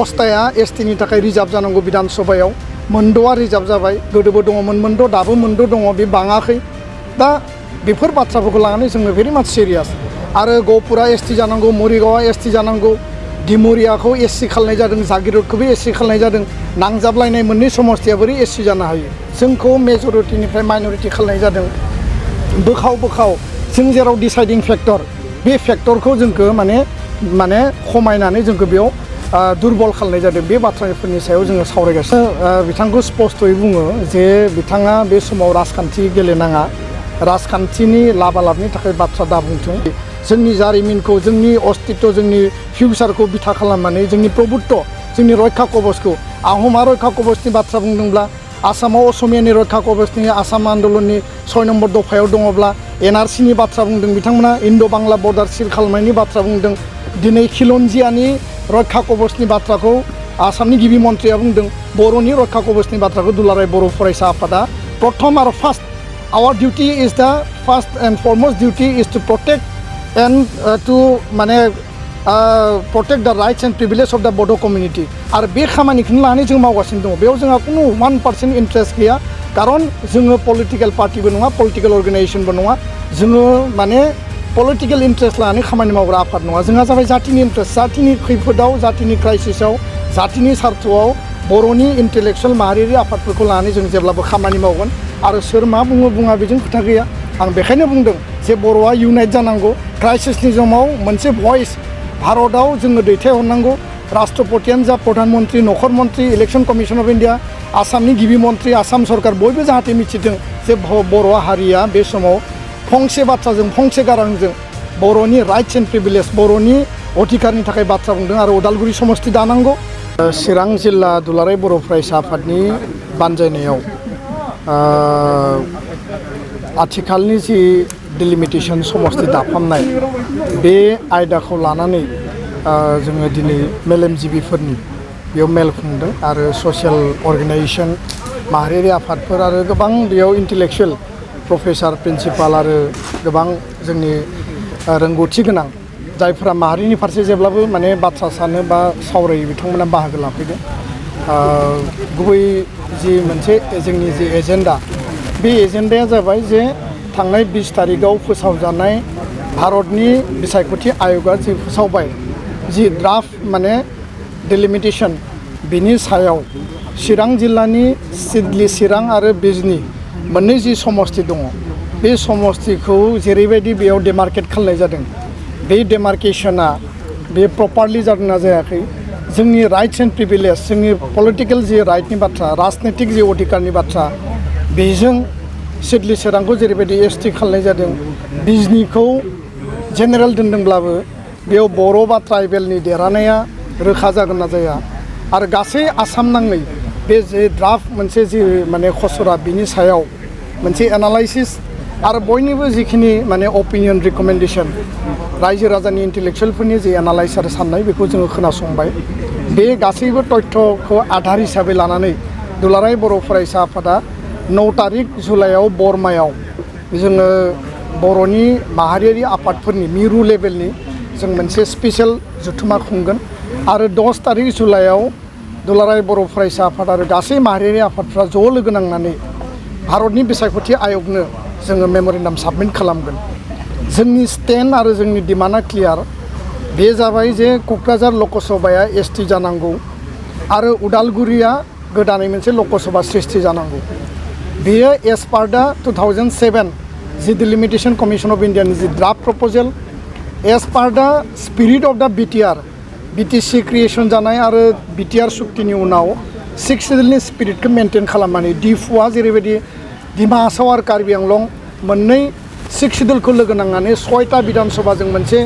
पस्ताया एसटिनि थाखाय रिजार्भ जानांगौ विधानसभायाव मोनद'आ रिजार्भ जाबाय गोदोबो दङमोन मोनद' दाबो मोनद' दङ बे बाङाखै दा बेफोर बाथ्राफोरखौ लानानै जोङो भेरि माच सिरियास आरो गहपुरा एसटि जानांगौ मरिगावआ एसटि जानांगौ डिमरियाखौ एससि खालामनाय जादों जागिरदखौबो एससि खालामनाय जादों नांजाबलायनाय मोननै समस्तिया बोरै एससि जानो हायो जोंखौ मेजरिटिनिफ्राय माइनरिटि खालामनाय जादों बोखाव जों जेराव डिसाइडिं फेक्टर बे फेक्टरखौ जोंखौ माने खमायनानै जोंखौ बेयाव दुर्बल खालामनाय जादों बे बाथ्राफोरनि सायाव जोङो सावरायगासिनो बिथांखौ स्पष्टयै बुङो जे बिथाङा बे समाव राजखान्थि गेलेनाङा राजखान्थिनि लाबालाबनि थाखाय बाथ्रा दाबुंथों जोंनि जारिमिनखौ जोंनि अस्तित्व जोंनि फिउचारखौ बिथा खालामनानै जोंनि प्रभुत्व जोंनि रैखा कबचखौ आहमा रैखा कबचनि बाथ्रा बुंदोंब्ला आसामाव असमियानि रैखा कबचनि आसाम आन्दलननि 6 नम्बर दफायाव दङब्ला एनआरसिनि बाथ्रा बुंदों बिथांमोना इन्ड' बांला बर्डार सिल खालामनायनि बाथ्रा बुंदों दिनै खिलन्जियानि रैखा कबचनि बाथ्राखौ आसामनि गिबि मन्थ्रिया बुंदों बर'नि रैखा कबचनि बाथ्राखौ दुलाराय बर' फरायसा आफादा प्रथम आरो first our duty is the first and foremost duty is to protect and to protect the rights and privileges of the Bodo community आरो बे खामानिखौनो लानानै जों मावगासिनो दङ बेयाव जोंहा खुनु 1% इन्ट्रेस्ट गैया कारन जोङो पलिटिकेल पार्टिबो नङा पलिटिकेल अर्गेनाइजेशनबो नङा जोङो माने पलिटिकेल इन्ट्रेस्ट लानानै खामानि मावग्रा आफाद नङा जोंहा जाबाय जातिनि इन्ट्रेस्ट जातिनि खैफोदाव जातिनि क्राइसिसआव जातिनि सार्थआव बर'नि इन्टेलेक्सुवेल माहारियारि आफादफोरखौ लानानै जों जेब्लाबो खामानि मावगोन आरो सोर मा बुङो बुङा बेजों खोथा गैया आं बेखायनो बुंदों जे बर'आ इउनाइट जानांगौ क्राइसिसनि समाव मोनसे भइस भारतआव जोङो दैथायहरनांगौ राष्ट्रपतियानो जा प्रधान मन्त्रि नखर मन्त्रि इलेक्शन कमिशन अफ इन्डिया आसामनि गिबि मन्त्रि आसाम सरकार बयबो जाहाथे मिथिदों जे बर' हारिया बे समाव फंसे बाथ्राजों फंसे गारांजों बर'नि राइट्स एन्ड प्रिभिलेज बर'नि अधिकारनि थाखाय बाथ्रा बुंदों आरो उदालगुरि समस्ति दानांगौ चिरां जिल्ला दुलाराय बर' फरायसा आफादनि बानजायनायाव आथिखालनि जि डिलिमिटेशन समस्ति दाफामनाय बे आयदाखौ लानानै जोङो दिनै मेलेमजिबिफोरनि बेयाव मेल खुंदों आरो ससियेल अर्गेनाइजेशन माहारियारि आफादफोर आरो गोबां बेयाव इन्टेलेक्सुवेल प्रफेसार प्रिन्सिपाल आरो गोबां जोंनि रोंगौथि गोनां जायफोरा माहारिनि फारसे जेब्लाबो माने बाथ्रा सानो बा सावरायो बिथांमोना बाहागो लाफैदों गुबै जि मोनसे जोंनि जि एजेन्डा बे एजेन्डाया जाबाय जे थांनाय 20 तारिखआव फोसावजानाय भारतनि बिसायख'थि आय'गा जि फोसावबाय जि ड्राफ्ट माने डिलिमिटेशन बिनि सायाव चिरां जिल्लानि सिडली चिरां आरो बिजनी मोननै जि समस्ति दङ बे समस्तिखौ जेरैबायदि बेयाव डेमार्केट खालामनाय जादों बे डेमार्केशना बे प्रपारलि जादोंना जायाखै जोंनि राइट्स एन्ड प्रिभिलेज जोंनि पलिटिकेल जि राइटनि बाथ्रा राजनैतिक जि अधिकारनि बाथ्रा बेजों सिडली चिरांखौ जेरैबायदि एसटि खालामनाय जादों बिजनीखौ जेनेरेल दोनदोंब्लाबो बेयाव बर' बा ट्राइबेलनि देरहानाया रोखा जागोन ना जाया आरो गासै आसाम नाङै बे जे ड्राफ्ट मोनसे जि माने खसरा बिनि सायाव मोनसे एनालाइसिस आरो बयनिबो जिखिनि माने अपिनियन रिकमेन्डेशन रायजो राजानि इन्टेलेक्सुवेलफोरनि जि एनालाइस आरो साननाय बेखौ जोङो खोनासंबाय बे गासैबो तथ्यखौ आधार हिसाबै लानानै दुलाराय बर' फरायसा आफादा 9 तारिख जुलाइआव बरमायाव जोङो बर'नि माहारियारि आफादफोरनि मिरु लेभेलनि जों मोनसे स्पेशल जथुमा खुंगोन आरो 10 तारिख जुलाइआव दुलाराय बर' फरायसा आफाद आरो गासै माहारियारि आफादफ्रा ज' लोगो नांनानै भारतनि बिसायख'थि आय'गनो जोङो मेम'रेन्डाम साबमिट खालामगोन जोंनि स्टेन्ड आरो जोंनि डिमान्डआ क्लियार बे जाबाय जे क'क्राझार लकसभाया एसटि जानांगौ आरो उदालगुरिया गोदानै मोनसे लकसभा सृष्टि जानांगौ बेयो एज पार दा 2007 जि डिलिमिटेशन कमिशन अफ इन्डियानि जि draft proposal as per the spirit of the BTC creation जानाय आरो बिटिआर सुक्तिनि उनाव 6 सिडुलनि स्पिरिटखौ मेनटेन खालामनानै डिफुआ जेरैबायदि डिमा हासाव आरो कार्बि आंलं मोननै 6 सिडुलखौ लोगो नांनानै 6टा बिधानसभाजों मोनसे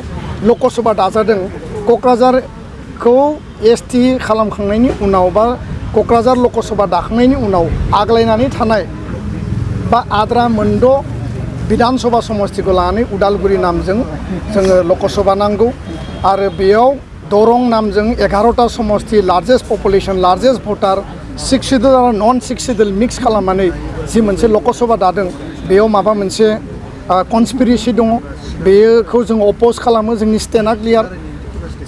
लकसभा दाजादों क'क्राझारखौ एसटि खालामखांनायनि उनाव बा क'क्राझार लकसभा दाखांनायनि उनाव आग्लायनानै थानाय बा आद्रा मोनद' बिधानसभा समस्तिखौ लानानै उदालगुरि नामजों जोङो लकसभा नांगौ आरो बेयाव दरं नामजों 11टा समस्ति लार्जेस्ट पपुलेशन लार्जेस्ट भटार 6 सिडुल आरो नन 6 सिडुल मिक्स खालामनानै जि मोनसे लकसभा दादों बेयाव माबा मोनसे कनस्पिरेसि दङ बेखौ जों अपोज खालामो जोंनि स्टेन्डआ क्लियार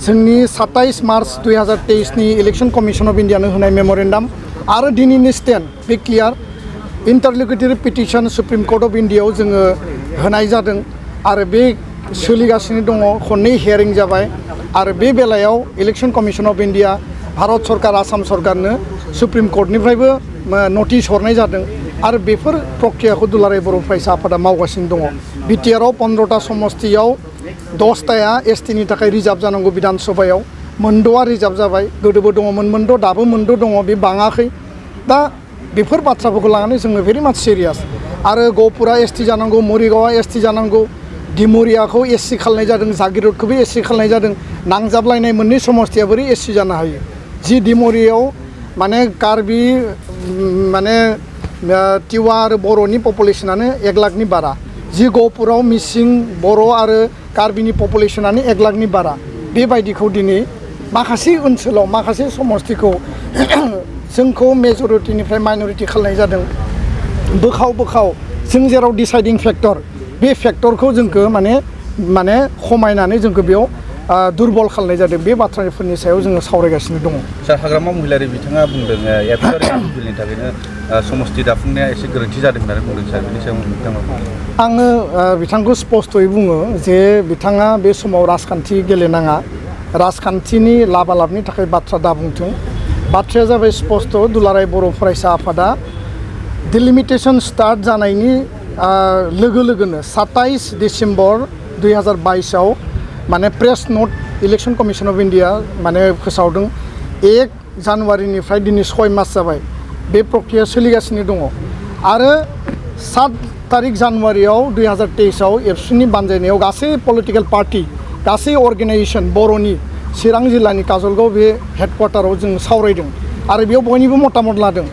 जोंनि 27 मार्च 2023 नि इलेक्शन कमिशन अफ इन्डियानो होनाय मेमोरेन्डाम आरो दिनैनि स्टेन्ड बे clear interlocutory petition supreme court of इन्डियायाव जोङो होनाय जादों आरो बे सोलिगासिनो दङ खननै हियारिं जाबाय आरो बे बेलायाव election commission of India Bharat सरकार आसाम सरकारनो सुप्रिम कर्टनिफ्रायबो नटिस हरनाय जादों आरो बेफोर प्रक्रियाखौ दुलाराय बर' फरायसा आफादा मावगासिनो दङ बिटिआरआव 15टा समस्तियाव 10टाया एसटिनि थाखाय रिजार्भ जानांगौ बिधान सभायाव मोनद'आ रिजार्भ जाबाय गोदोबो दङमोन मोनद' दाबो मोनद' दङ बे बाङाखै दा बेफोर बाथ्राफोरखौ लानानै जोङो भेरि माच सिरियास आरो गहपुरा एसटि जानांगौ मरिगावआ एसटि जानांगौ डिमरियाखौ एससि खालामनाय जादों जागिरदखौबो एससि खालामनाय जादों नांजाबलायनाय मोननै समस्तिया बोरै एससि जानो हायो जि डिमरियाव माने कार्बि माने टिवा आरो बर'नि पपुलेसनानो 1 लाखनि बारा जि गहपुराव मिसिं बर' आरो कार्बिनि पपुलेसनानो 1 लाखनि बारा बेबायदिखौ दिनै माखासे ओनसोलाव माखासे समस्तिखौ जोंखौ मेजरिटिनिफ्राय माइनरिटि खालामनाय जादों बोखाव जों जेराव डिसाइडिं फेक्टर बे फेक्टरखौ जोंखौ माने खमायनानै जोंखौ बेयाव दुरबल खालामनाय जादों बे बाथ्राफोरनि सायाव जोङो सावरायगासिनो दङ सार हाग्रामा महिलारि बिथाङा बुंदों एबसुआरि बिलनि थाखायनो समस्ति दाफुंनाया एसे गोरोन्थि जादों होननानै बुंदों सार बेनि सायाव बिथाङा आङो बिथांखौ स्पस्तयै बुङो जे बिथाङा बे समाव राजखान्थि गेलेनाङा राजखान्थिनि लाबालाबनि थाखाय बाथ्रा दाबुंथों बाथ्राया जाबाय स्पस्त दुलाराय बर' फरायसा आफादा डिलिमिटेसन स्टार्ट जानायनि लोगो लोगोनो 27 डिसेम्बर 2022आव माने press note election commission of India माने फोसावदों 1 जानुवारिनिफ्राय दिनै 6 मास जाबाय बे प्रक्रिया सोलिगासिनो दङ आरो 7 तारिख जानुवारियाव 2023आव एबसुनि बानजायनायाव गासै पलिटिकेल पार्टि गासै अर्गेनाइजेसन बर'नि चिरां जिल्लानि काजलगाव बे हेडक्वार्टाराव जों सावरायदों आरो बेयाव बयनिबो मतामत लादों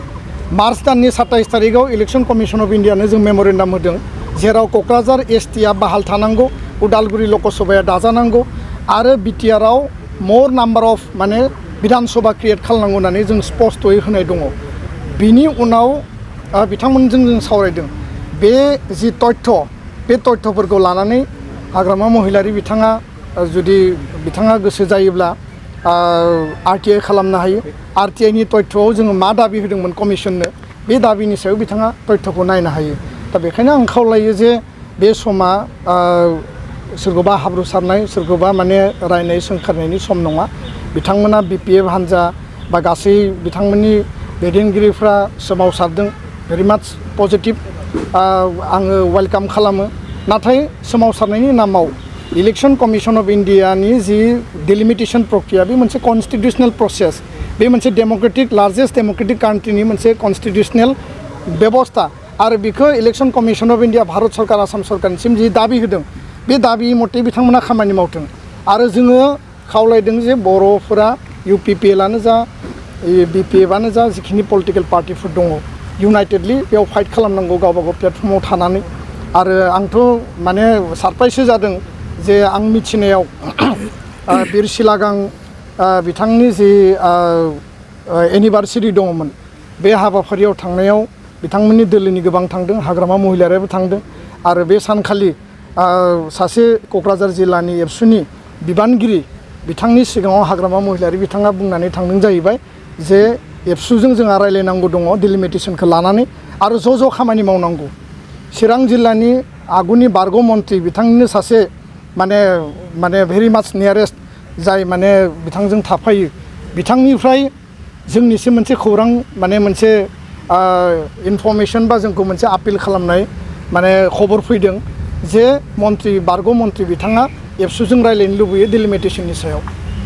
मार्च दाननि 27 तारिखआव इलेक्शन कमिशन अफ इन्डियानो जों मेमोरेन्डाम होदों जेराव क'क्राझार एसटिआ बाहाल थानांगौ उदालगुरि लकसभाया दाजानांगौ आरो बिटिआरआव मोर नाम्बार अफ माने बिधान सभा क्रिएट खालामनांगौ होननानै जों स्पस्तयै होनाय दङ बिनि उनाव बिथांमोनजों जों सावरायदों बे जि तथ्य बे तथ्यफोरखौ लानानै हाग्रामा महिलारि बिथाङा जुदि बिथाङा गोसो जायोब्ला RTI खालामनो हायो RTIनि तथ्यआव जोङो मा दाबि होदोंमोन कमिसननो बे दाबिनि सायाव बिथाङा तथ्यखौ नायनो हायो दा बेखायनो आं खावलायो जे बे समा सोरखौबा हाब्रु सारनाय सोरखौबा माने रायनाय सोंखारनायनि सम नङा बिथांमोना BPF हान्जा बा गासै बिथांमोननि दैदेनगिरिफ्रा सोमावसारदों भेरि माच पजिटिभ आङो वेलकाम खालामो नाथाय सोमावसारनायनि नामाव इलेक्शन कमिशन अफ इन्डियानि जि डिलिमिटेसन प्रक्रिया बे मोनसे कन्स्टिटिउसनेल प्रसेस बे मोनसे डेम'क्रेटिक लार्जेस्ट डेम'क्रेटिक कान्ट्रिनि मोनसे कन्स्टिटिउसनेल बेबस्था आरो बेखौ election commission of India Bharat सरकार आसाम सरकारनिसिम जि दाबि होदों बे दाबि मथे बिथांमोना खामानि मावथों आरो जोङो खावलायदों जे बर'फोरा UPPLआनो जा BPFआनो जा जिखिनि पलिटिकेल पार्टिफोर दङ इउनाइटेडलि बेयाव फाइट खालामनांगौ गावबा गाव प्लेटफर्माव थानानै आरो आंथ' माने सारप्राइजसो जादों जे आं मिथिनायाव बिर सिलागां बिथांनि जि एनिभार्सारि दङमोन बे हाबाफारियाव थांनायाव बिथांमोननि दोलोनि गोबां थांदों हाग्रामा महिलारियाबो थांदों आरो बे सानखालि सासे क'क्राझार जिल्लानि एबसुनि बिबानगिरि बिथांनि सिगाङाव हाग्रामा महिलारि बिथाङा बुंनानै थांदों जाहैबाय जे एबसुजों जोंहा रायलायनांगौ दङ डिलिमिटेसनखौ लानानै आरो ज' खामानि मावनांगौ चिरां जिल्लानि आगुनि बारग' मन्त्रि बिथांनिनो सासे माने भेरि माच नियारेस्ट जाय माने बिथांजों थाफायो बिथांनिफ्राय जोंनिसिम मोनसे खौरां माने मोनसे इनफरमेसन बा जोंखौ मोनसे आपिल खालामनाय माने खबर फैदों जे बारग' मन्त्रि बिथाङा एबसुजों रायलायनो लुबैयो डिलिमिटेसननि सायाव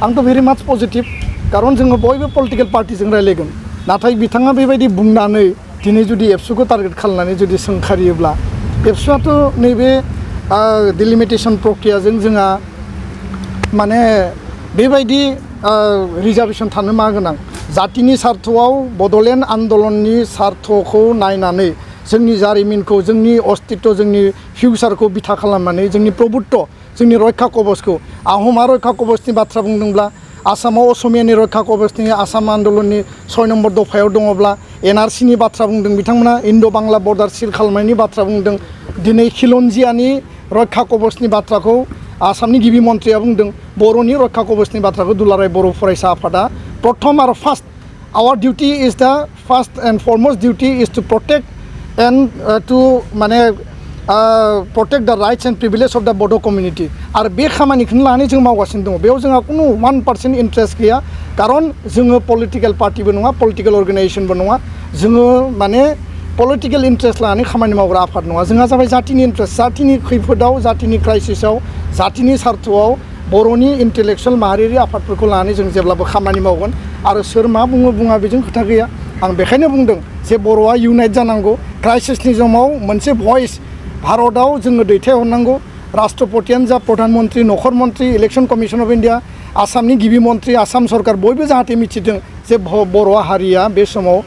आंथ' भेरि माच पजिटिभ खारन जोङो बयबो पलिटिकेल पार्टिजों रायलायगोन नाथाय बिथाङा बेबायदि बुंनानै दिनै जुदि एबसुखौ टारगेट खालामनानै जुदि सोंखारियोब्ला एबसुआथ' नैबे डिलिमिटेसन प्रक्रियाजों जोंहा माने बेबायदि रिजार्भेसन थानो मा गोनां जातिनि सार्थआव बड'लेण्ड आन्दलननि सार्थखौ नायनानै जोंनि जारिमिनखौ जोंनि अस्तित्व जोंनि फिउचारखौ बिथा खालामनानै जोंनि प्रभुत्व जोंनि रैखा कबचखौ आहमा रैखा कबचनि बाथ्रा बुंदोंब्ला आसामाव असमियानि रैखा कबचनि आसाम आन्दलननि 6 नम्बर दफायाव दङब्ला NRCनि बाथ्रा बुंदों बिथांमोना इन्ड' बांला बर्डार सिल खालामनायनि बाथ्रा बुंदों दिनै खिलन्जियानि रैखा कबचनि बाथ्राखौ आसामनि गिबि मन्थ्रिया बुंदों बर'नि रक्षा कवचनि बाथ्राखौ दुलाराय बर' फरायसा आफादा प्रथम आरो first our duty is the first and foremost duty is to protect and to माने protect the rights and privileges of the Bodo community आरो बे खामानिखौनो लानानै जों मावगासिनो दङ बेयाव जोंहा खुनु 1% इन्ट्रेस्ट गैया कारन जोङो पलिटिकेल पार्टिबो नङा पलिटिकेल अर्गेनाइजेसनबो नङा जोङो माने पलिटिकेल इन्ट्रेस्ट लानानै खामानि मावग्रा आफाद नङा जोंहा जाबाय जातिनि इन्ट्रेस्ट जातिनि खैफोदाव जातिनि क्राइसिसआव जातिनि सार्थआव बर'नि इन्टेलेक्सुवेल माहारियारि आफादफोरखौ लानानै जों जेब्लाबो खामानि मावगोन आरो सोर मा बुङो बुङा बेजों खोथा गैया आं बेखायनो बुंदों जे बर'आ इउनाइट जानांगौ क्राइसिसनि समाव मोनसे भइस भारतआव जोङो दैथायहरनांगौ राष्ट्रपतियानो जा प्रधान मन्त्रि नखर मन्त्रि इलेक्सन कमिसन अफ इन्डिया आसामनि गिबि मन्त्रि आसाम सरकार बयबो जाहाथे मिथिदों जे बर' हारिया बे समाव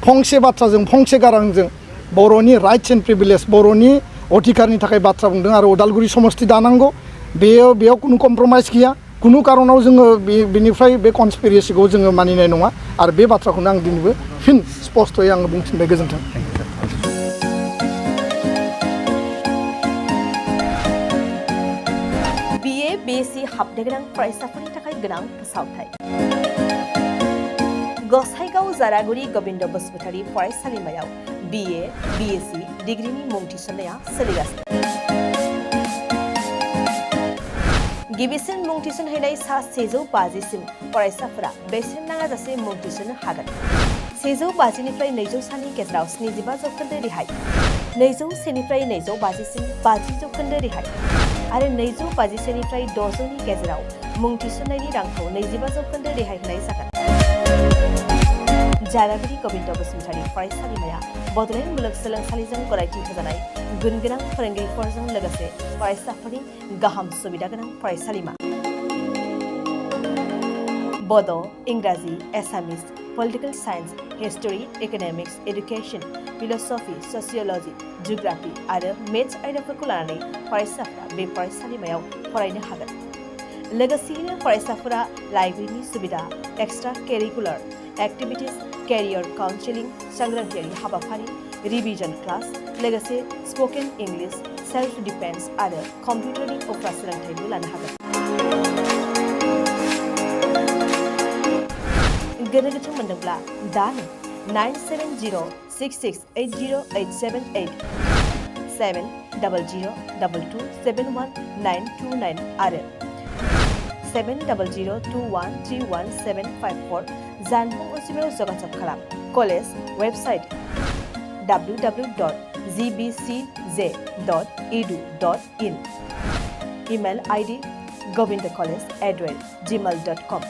फंसे बाथ्राजों फंसे गारांजों बर'नि राइट्स एन्ड प्रिभिलेज बर'नि अधिकारनि थाखाय बाथ्रा बुंदों आरो उदालगुरि समस्ति दानांगौ बेयाव कुनु कमप्रमाइज गैया कुनु कारनाव जोङो बेनिफ्राय बे कनस्पिरेसिखौ जोङो मानिनाय नङा आरो बे बाथ्राखौनो आं दिनैबो फिन स्पष्टयै आङो बुंफिनबाय गोजोन्थों BSc हाबनो गोनां फरायसाफोरनि थाखाय गोनां फोसावथाय गसाइगाव जारागुरि गोविन्द बसुमतारी फरायसालिमायाव BA BSc डिग्रीनि मुं थिसननाया सोलिगासिनो गिबिसिन मुं थिसनहैनाय सा 150 सिम फरायसाफोरा बेसेन नाङाजासे मुं थिसननो हागोन 150 निफ्राय 200 सानि गेजेराव 75% रेहाय 201 निफ्राय 250 सिम 50% रेहाय आरो 250 निफ्राय 600 नि गेजेराव मुं थिसननायनि रांखौ 25% रेहाय होनाय जागोन जारागुरि गोविन्द बसुमतारी फरायसालिमाया बड'लेण्ड मुलुगसोलोंसालिजों गनायथि होजानाय गुनगोनां फोरोंगिरिफोरजों लोगोसे फरायसाफोरनि गाहाम सुबिदा गोनां फरायसालिमा बड' इंराजि Assamese political science history economics education philosophy sociology geography आरो मेथ्स आयदाफोरखौ लानानै फरायसाफोरा बे फरायसालिमायाव फरायनो हागोन लोगोसेयैनो फरायसाफोरा लाइब्रेरिनि सुबिदा extra curricular activities career counselling सांग्रांथियारि हाबाफारि रिविजन क्लास लोगोसे स्पोकन इंग्लिश सेल्फ डिफेन्स आरो कम्पिउटारनि उफ्रा सोलोंथायबो लानो हागोन गोनो गोथो मोनदोंब्ला दानो 9706680878 700227129 आरो 7002131754 जानबुं अनजिमायाव जगाजग खालाम college website www.gbcj.edu.in email ID govindacollege@gmail.com